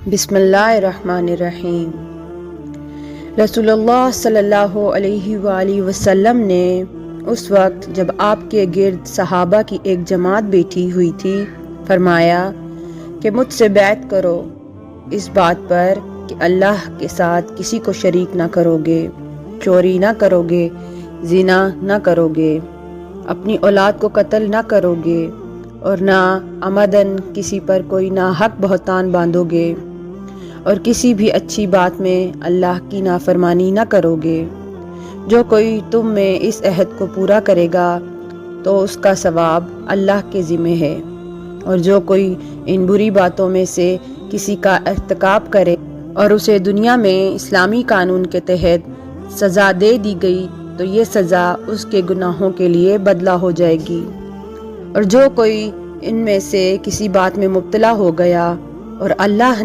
بسم اللہ الرحمن الرحیم۔ رسول اللہ صلی اللہ علیہ وآلہ وسلم نے اس وقت جب آپ کے گرد صحابہ کی ایک جماعت بیٹھی ہوئی تھی فرمایا کہ مجھ سے بیعت کرو اس بات پر کہ اللہ کے ساتھ کسی کو شریک نہ کرو گے، چوری نہ کرو گے، زنا نہ کرو گے، اپنی اولاد کو قتل نہ کرو گے اور نہ عمدن کسی پر کوئی ناحق بہتان باندھو گے، اور کسی بھی اچھی بات میں اللہ کی نافرمانی نہ کرو گے۔ جو کوئی تم میں اس عہد کو پورا کرے گا تو اس کا ثواب اللہ کے ذمہ ہے، اور جو کوئی ان بری باتوں میں سے کسی کا ارتکاب کرے اور اسے دنیا میں اسلامی قانون کے تحت سزا دے دی گئی تو یہ سزا اس کے گناہوں کے لیے بدلہ ہو جائے گی، اور جو کوئی ان میں سے کسی بات میں مبتلا ہو گیا اور اللہ